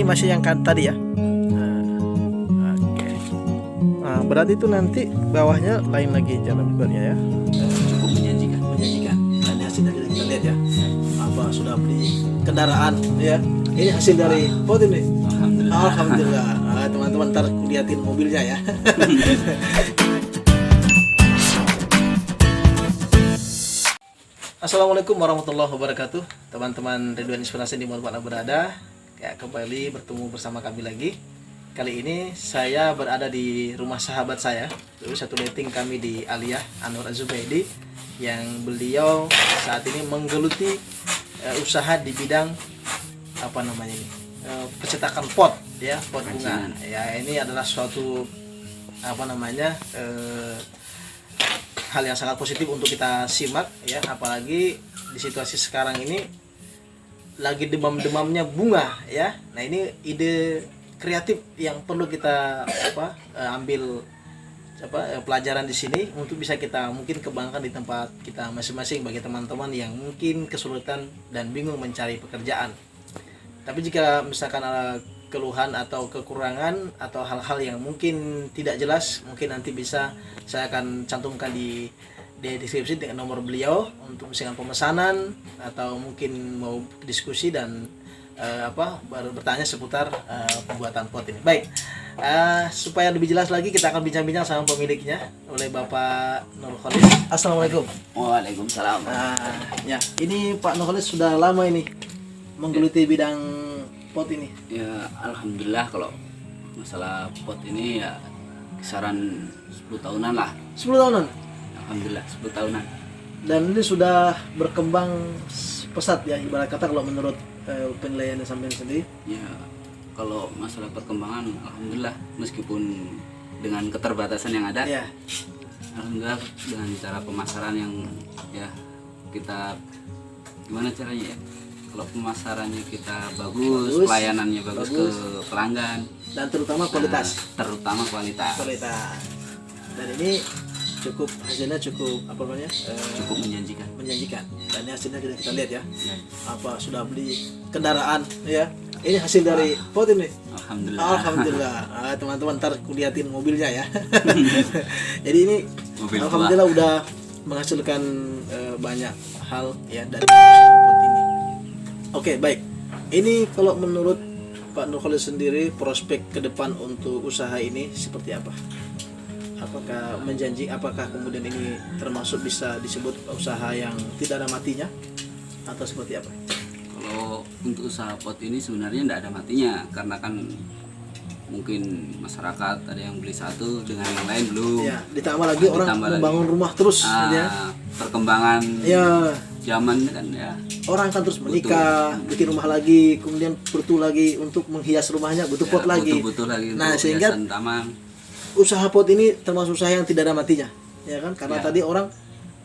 masih yang tadi ya. Oke. Nah, berarti itu nanti bawahnya lain lagi jalan bernya ya. Cukup menjanjikan. Menjanjikan. Dan hasilnya kita lihat ya. Apa sudah beli kendaraan ya. Ini hasil dari pot ini. Alhamdulillah. Alhamdulillah. Nah, teman-teman ntar liatin mobilnya ya. Assalamualaikum warahmatullahi wabarakatuh. Teman-teman Ridwan Inspirasi di mana berada, ya kembali bertemu bersama kami lagi. Kali ini saya berada di rumah sahabat saya, satu letting kami di Aliyah Anwar Az-Zubaidi, yang beliau saat ini menggeluti usaha di bidang apa namanya ini, pencetakan pot ya, pot bunga. Ya, ini adalah suatu apa namanya hal yang sangat positif untuk kita simak ya, apalagi di situasi sekarang ini lagi demam-demamnya bunga ya. Nah, ini ide kreatif yang perlu kita ambil pelajaran di sini untuk bisa kita mungkin kembangkan di tempat kita masing-masing bagi teman-teman yang mungkin kesulitan dan bingung mencari pekerjaan. Tapi jika misalkan ada keluhan atau kekurangan atau hal-hal yang mungkin tidak jelas, mungkin nanti bisa saya akan cantumkan di deskripsi dengan nomor beliau untuk misalkan pemesanan atau mungkin mau diskusi dan baru bertanya seputar pembuatan pot ini. Baik, supaya lebih jelas lagi kita akan bincang-bincang sama pemiliknya oleh Bapak Nurholis. Assalamualaikum. Waalaikumsalam. Ya, ini Pak Nurholis sudah lama ini menggeluti bidang pot ini. Ya, alhamdulillah kalau masalah pot ini ya kisaran 10 tahunan lah. 10 tahunan? Alhamdulillah 10 tahunan. Dan ini sudah berkembang pesat ya, ibarat kata kalau menurut penilaian sampean sendiri. Ya, kalau masalah perkembangan alhamdulillah meskipun dengan keterbatasan yang ada. Ya. Alhamdulillah dengan cara pemasaran yang ya kita gimana caranya ya? Kalau pemasarannya kita bagus, pelayanannya bagus ke pelanggan dan terutama kualitas. Terutama kualitas. Dan ini hasilnya cukup apa namanya? Cukup menjanjikan. Dan hasilnya kita lihat ya. Apa sudah beli kendaraan ya. Ini hasil dari pot ini. Alhamdulillah. Teman-teman ntar liatin mobilnya ya. Jadi ini mobil alhamdulillah udah menghasilkan banyak hal ya dari pot ini. Oke, baik. Ini kalau menurut Pak Nurholis sendiri, prospek ke depan untuk usaha ini seperti apa? Apakah kemudian ini termasuk bisa disebut usaha yang tidak ada matinya atau seperti apa? Kalau untuk usaha pot ini sebenarnya tidak ada matinya, karena kan mungkin masyarakat ada yang beli satu dengan yang lain belum. Ya, ditambah lagi orang membangun rumah terus ya. Perkembangan ya zaman kan ya. Orang kan terus menikah, bikin rumah lagi, kemudian butuh lagi untuk menghias rumahnya, butuh pot lagi. Butuh lagi. Nah, sehingga taman. Usaha pot ini termasuk usaha yang tidak ada matinya, ya kan? Karena ya. Tadi orang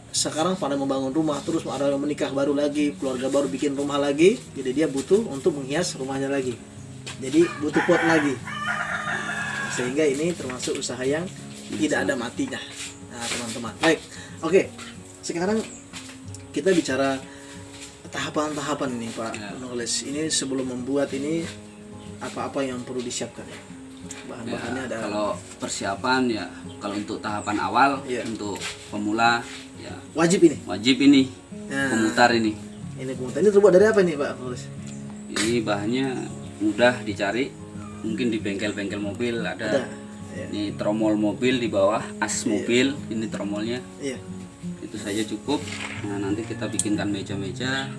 sekarang pada membangun rumah, terus ada yang menikah baru lagi, keluarga baru bikin rumah lagi, jadi dia butuh untuk menghias rumahnya lagi. Jadi butuh pot lagi. Sehingga ini termasuk usaha yang tidak ada matinya. Nah, teman-teman. Baik. Oke. Sekarang kita bicara tahapan-tahapan ini Pak Nurholis. Ini sebelum membuat ini apa-apa yang perlu disiapkan ya? Bahan-bahannya ada. Kalau persiapan ya, kalau untuk tahapan awal untuk pemula ya wajib ini pemutar ini. Ini pemutar ini terbuat dari apa ini Pak Nurholis? Ini bahannya mudah dicari, mungkin di bengkel-bengkel mobil ada. Ini tromol mobil di bawah, as mobil, ini tromolnya. Itu saja cukup. Nah, nanti kita bikinkan meja-meja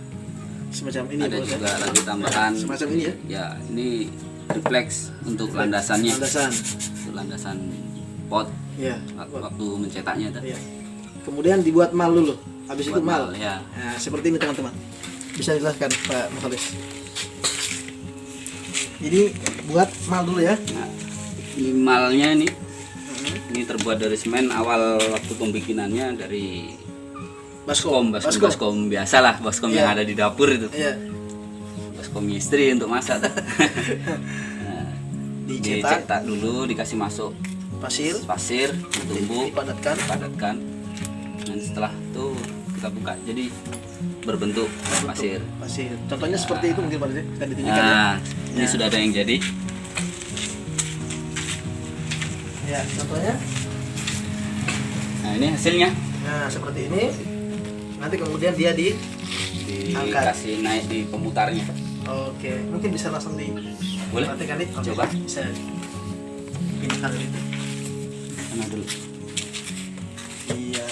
semacam ini. Ada juga lagi tambahan semacam ini ya. Ya, ini reflex untuk landasannya. Untuk landasan pot. Ya. Waktu mencetaknya tadi. Kemudian dibuat mal dulu. Habis itu mal. Ya. Nah, seperti ini teman-teman. Bisa dijelaskan Pak Nurholis. Jadi buat mal dulu ya. Nah, ini malnya ini. Ini terbuat dari semen. Awal waktu pembikinannya dari baskom biasalah, baskom yang ada di dapur itu. Baskom istri untuk masak. Nah, dicetak dulu, dikasih masuk pasir, ditumbuk, dipadatkan. Dan setelah itu kita kita buka jadi berbentuk pasir. Pasir. Contohnya seperti itu mungkin Pak Dede, kita ditunjukkan ya. Nah, ini sudah ada yang jadi. Ya, contohnya. Nah, ini hasilnya. Nah, seperti ini. Nanti kemudian dia diangkat. Dikasih naik di pemutarnya. Oke, mungkin bisa langsung di Boleh? perhatikan nih. Oke, Coba. bisa. Ini kali itu. Mana dulu? Iya.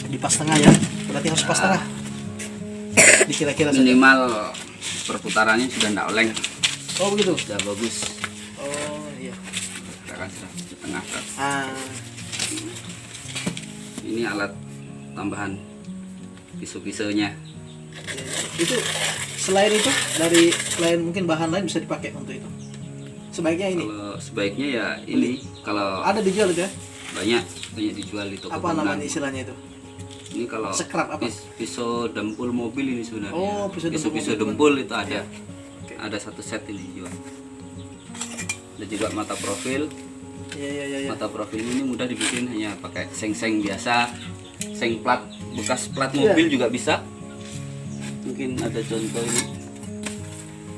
Dipas tengah ya. Berarti harus pas tengah. Dikira-kira saja. Minimal perputarannya sudah tidak oleng. Oh begitu. Sudah bagus. Oh iya. Kita akan di tengah. Ini alat tambahan pisau-pisaunya. Itu selain itu selain mungkin bahan lain bisa dipakai untuk itu. Sebaiknya ini. Kalau sebaiknya ya ini. Kalau Ada dijual itu ya? banyak dijual di toko Apa bangunan. namanya istilahnya itu? Ini kalau Scrap apa? pisau dempul mobil ini sebenarnya. Oh, pisau dempul Pisau mobil. dempul itu ada. Ya. Oke. Ada satu set ini jual. Ada juga mata profil. Iya. Mata profil ini mudah dibikin, hanya pakai seng-seng biasa, seng plat bekas plat Iya. mobil juga bisa. Mungkin ada contoh ini.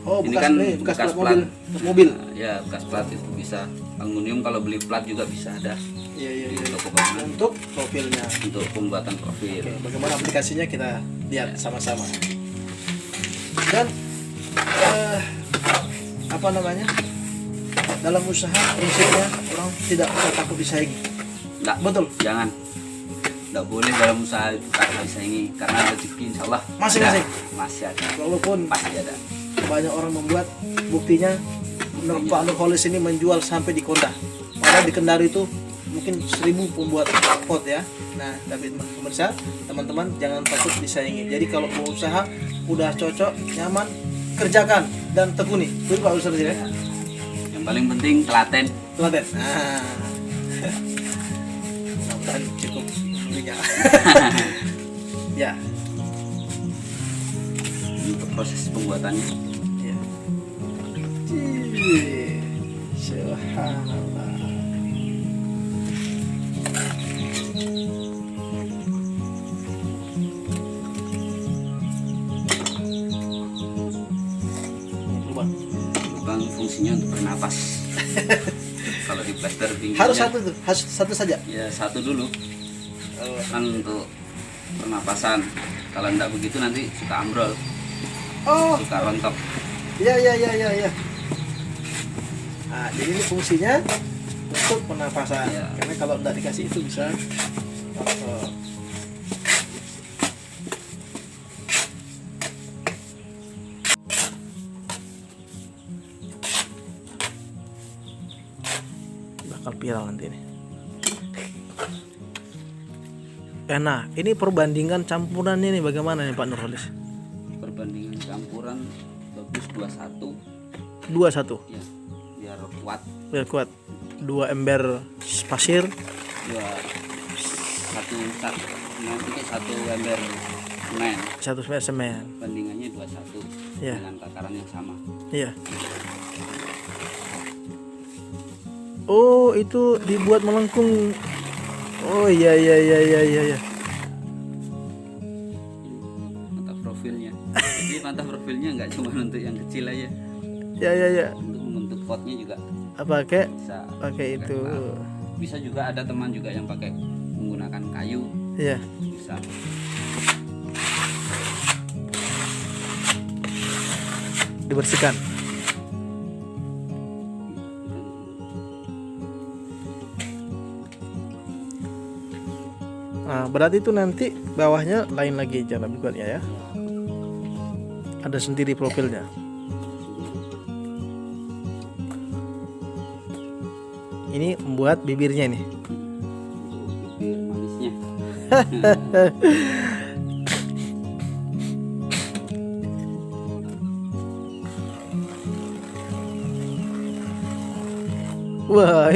Oh, Ini bekas kan bekas bekas plat mobil. Nah, ya bekas plat itu bisa. Aluminium kalau beli plat juga bisa ada Iya. di toko bangunan Untuk profilnya. untuk pembuatan profil. Oke, bagaimana aplikasinya kita lihat sama-sama. Dan apa namanya? Dalam usaha prinsipnya orang tidak usah takut disaingi. Nggak, Betul. jangan. Nggak boleh dalam usaha itu takut disaingi karena rezeki insya Allah Masing-masing. ada. Masih ada. Walaupun Pasti ada. banyak orang membuat, buktinya Pak Nurholis ini menjual sampai di Konda. Padahal di Kendari itu mungkin 1000 pembuat pot ya. Nah, tapi pemirsa, teman-teman jangan takut disaingi. Jadi kalau mau usaha udah cocok, nyaman, kerjakan dan tekuni. Itu Pak Ustaz ya. Yang paling penting telaten. Telaten. Nah. Mudah-mudahan cukup belinya. Ya. Untuk proses pembuatannya. Ya. Subhanallah. Lubang fungsinya untuk bernapas. Kalau di plester tinggi Harus satu tuh, harus satu saja. ya satu dulu kan untuk pernapasan. Kalau enggak begitu nanti suka ambrol, Oh, suka rontok. ya. Nah, jadi ini fungsinya untuk pernapasan. Ya. Karena kalau tidak dikasih itu bisa bakal viral nanti ini. Nah, ini perbandingan campurannya nih bagaimana nih Pak Nurholis? Perbandingan campuran bagus 21 2-1 ya, biar kuat. biar kuat. 2 ember pasir, nanti satu ember semen. 1 ember semen. Bandingannya 21 Ya. dengan takaran yang sama. Iya. Oh, itu dibuat melengkung. Oh iya. Mata profilnya. Jadi mata profilnya nggak cuma untuk yang kecil aja. Ya. Untuk membentuk potnya juga Apa kayak bisa. pakai itu? Bisa juga ada teman juga yang pakai menggunakan kayu. Iya. Bisa. Dibersihkan. Nah, berarti itu nanti bawahnya lain lagi cara buatnya ya. Ada sendiri profilnya. Ini membuat bibirnya nih. Untuk bibir manisnya. Wah,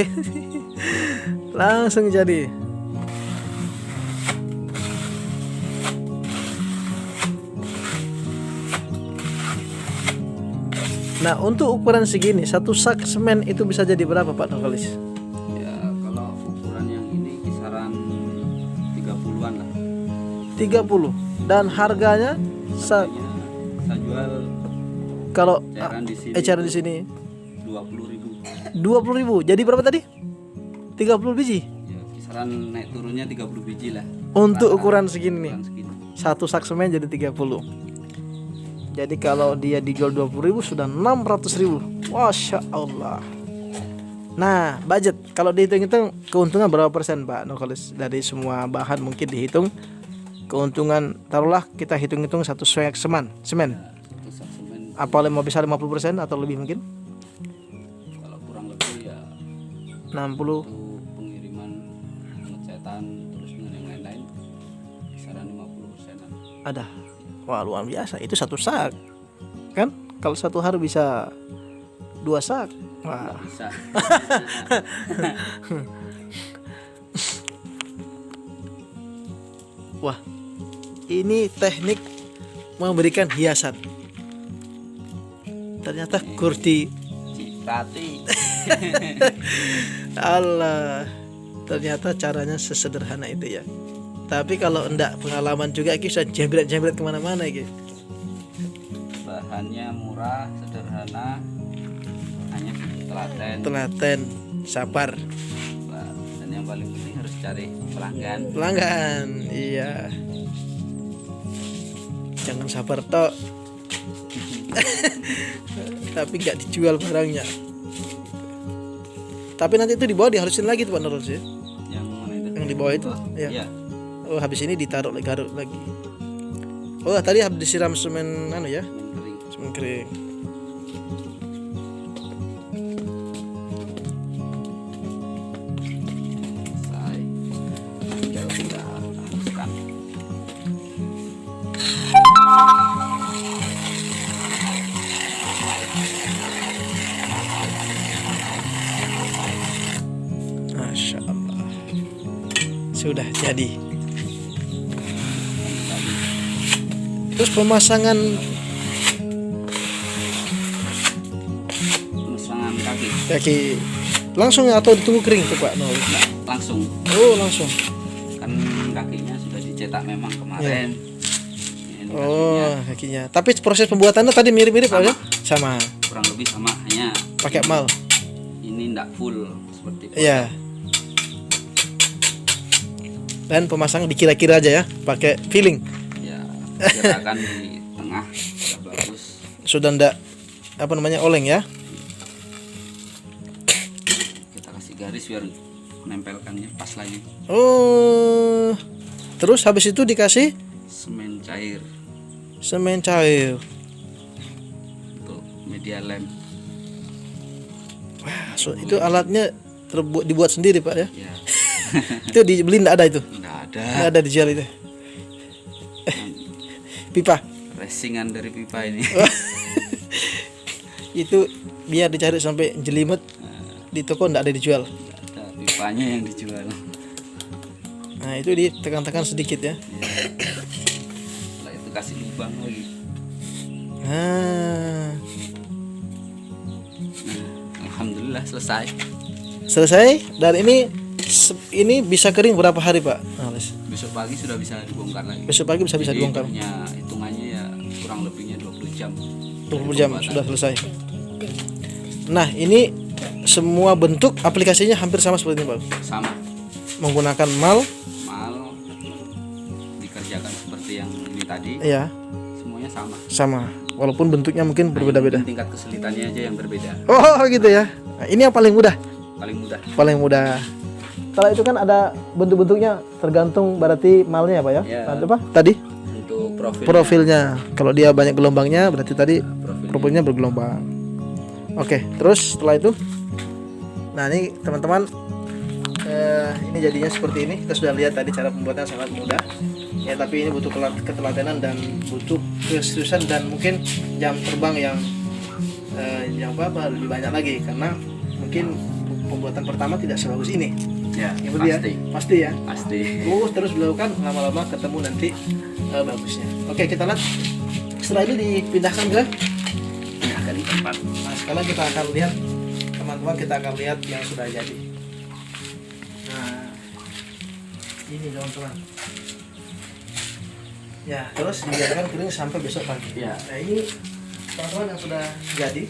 langsung jadi. Nah, untuk ukuran segini, satu sak semen itu bisa jadi berapa Pak Nurholis? Ya, kalau ukuran yang ini kisaran 30-an lah. 30. Dan harganya Saya jual kalau eceran di sini eceran di sini 20.000. 20.000. Jadi berapa tadi? 30 biji. Ya, kisaran naik turunnya 30 biji lah. Untuk Rata-rata ukuran segini nih. ukuran segini. Satu sak semen jadi 30. Jadi kalau dia dijual 20.000 sudah 600.000. Masya Allah. Nah, budget kalau dihitung-hitung keuntungan berapa persen Pak Nurholis? Dari semua bahan mungkin dihitung keuntungan, taruhlah kita hitung-hitung satu sak semen. Satu sak semen Apa bisa 50% atau lebih mungkin? kalau kurang lebih ya 60. untuk pengiriman, pengecetan, terus dengan yang lain-lain kisaran 50%-an. Ada. Wah, luar biasa. Itu satu sak. Kan? Kalau satu hari bisa 2 sak. Wah. Nggak bisa. Wah. Ini teknik memberikan hiasan. Ternyata kurdi. Ciprati. Allah. Ternyata caranya sesederhana itu ya. Tapi kalau enggak pengalaman juga bisa jembret-jembret kemana-mana gitu. Bahannya murah, sederhana, hanya telaten. Telaten, sabar. Dan yang paling penting harus cari pelanggan. Pelanggan, iya. Jangan sabar tok. Tapi nggak dijual barangnya. Tapi nanti itu di bawah dihalusin lagi tuh Pak Nurholis ya. Yang mana itu? Yang di bawah itu, ya. Iya. Oh, habis ini ditaruh lagi, garuk lagi. Oh, tadi habis disiram semen ya, Semen kering. semen kering. Selesai. Tinggal kita haluskan. Masya Allah. Sudah jadi. Terus pemasangan kaki langsung atau ditunggu kering tuh Pak Nurholis? Langsung. Oh, langsung. Kan kakinya sudah dicetak memang kemarin. Ini Oh, kakinya. Tapi proses pembuatannya tadi mirip-mirip Pak ya? Sama. kurang lebih sama, hanya Pakai mal. ini enggak full seperti Iya. Dan pemasangan dikira-kira aja ya, pakai feeling. ya, gerakan di tengah sudah bagus. Sudah ndak oleng ya. Kita kasih garis biar menempelkannya pas lagi. Oh. Terus habis itu dikasih Semen cair semen cair. untuk media lem. So, itu alatnya dibuat sendiri Pak ya. Ya, Itu dibeli ndak ada itu. enggak Nggak ada ada dijual itu. Pipa. racingan dari pipa ini. Itu biar dicari sampai jelimet di toko ndak ada dijual. Enggak ada, pipanya yang dijual. Nah, itu ditekan-tekan sedikit ya. Setelah itu kasih lubang lagi. Nah, Alhamdulillah selesai. selesai. Dan ini bisa kering berapa hari Pak Nurholis? Besok pagi sudah bisa dibongkar lagi. Besok pagi bisa Jadi dibongkar. hitungannya ya kurang lebihnya 20 jam. 20 jam sudah selesai. Nah, ini semua bentuk aplikasinya hampir sama seperti ini Pak. Sama. Menggunakan mal. Dikerjakan seperti yang ini tadi. Ya, Semuanya sama. Walaupun bentuknya mungkin berbeda-beda. Tingkat kesulitannya aja yang berbeda. Oh, gitu ya. Nah, ini yang paling mudah. Paling mudah. Kalau itu kan ada bentuk-bentuknya tergantung berarti malnya Pak ya. Ya. Apa? Tadi Untuk profilnya. Kalau dia banyak gelombangnya berarti tadi profilnya. profilnya bergelombang. Oke, terus setelah itu, nah ini teman-teman, ini jadinya seperti ini. Kita sudah lihat tadi cara pembuatannya sangat mudah. Ya, tapi ini butuh ketelatenan dan butuh keseriusan dan mungkin jam terbang yang lebih banyak lagi karena mungkin pembuatan pertama tidak sebagus ini. Ya, Ya, pasti ya. Pasti. Terus dilakukan lama-lama ketemu nanti bagusnya. Oke, kita lihat. Setelah ini dipindahkan ke dari tempat. Nah, sekarang kita akan lihat, teman-teman, kita akan lihat yang sudah jadi. Nah, ini teman-teman. Ya, terus dibiarkan kering sampai besok pagi. Ya. Nah, ini teman-teman yang sudah jadi.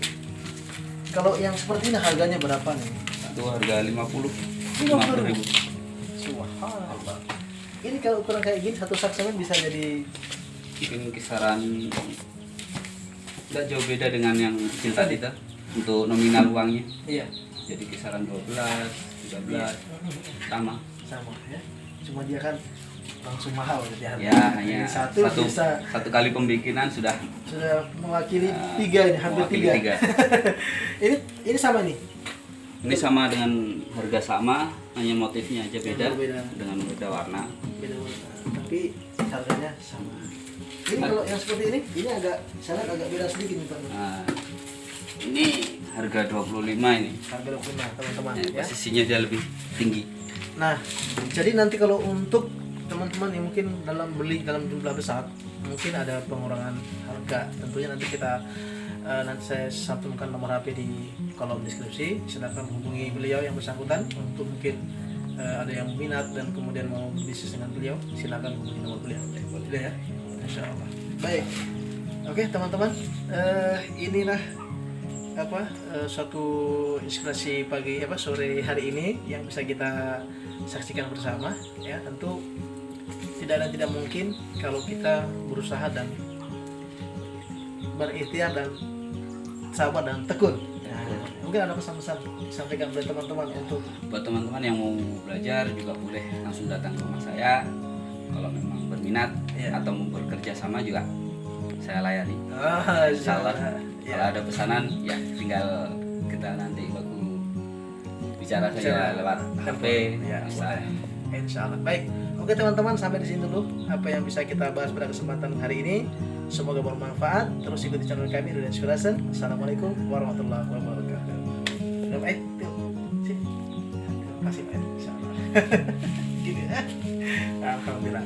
Kalau yang seperti ini harganya berapa nih? Itu harga 50 ribu. Subhanallah. Ini kalau ukuran kayak gini satu sak semen bisa jadi Mungkin kisaran nggak jauh beda dengan yang kecil tadi tuh untuk nominal uangnya. iya, Jadi kisaran 12, 13 sama. sama ya. Cuma dia kan langsung mahal gitu ya. Ya, hanya Jadi satu bisa satu kali pembikinan sudah mewakili tiga ini, hampir mewakili tiga. tiga. ini sama nih. Ini sama dengan harga sama, hanya motifnya aja beda, Beda. dengan beda warna. Beda warna, tapi harganya sama. Ini kalau yang seperti ini agak sangat agak beda sedikit nih Pak. Nah, ini harga 25 ini. Harga 25 teman-teman Ya, ya. posisinya dia lebih tinggi. Nah, jadi nanti kalau untuk teman-teman yang mungkin beli dalam jumlah besar, mungkin ada pengurangan harga. Tentunya nanti kita nanti saya cantumkan nomor HP di kolom deskripsi. Silakan hubungi beliau yang bersangkutan untuk mungkin ada yang minat dan kemudian mau bisnis dengan beliau. Silakan hubungi nomor beliau. Boleh ya? Insya Allah. Baik. Oke teman-teman, inilah suatu inspirasi sore hari ini yang bisa kita saksikan bersama ya. Tentu tidak mungkin kalau kita berusaha dan berikhtiar dan sabar dan tekun. Nah, mungkin ada pesan-pesan disampaikan oleh teman-teman untuk Buat teman-teman yang mau belajar juga boleh langsung datang ke rumah saya. Kalau memang berminat atau mau bekerja sama juga saya layani. Insya Allah. Kalau ada pesanan ya tinggal kita nanti baku bicara saja lewat HP. ya, Bisa. Insya Allah. Baik. Oke teman-teman, sampai di sini dulu apa yang bisa kita bahas pada kesempatan hari ini. Semoga bermanfaat. Terus ikuti channel kami Ridho Inspiration. Assalamualaikum warahmatullahi wabarakatuh. Sini. Terima kasih Pak. Insya Allah. Gini ya. Alhamdulillah.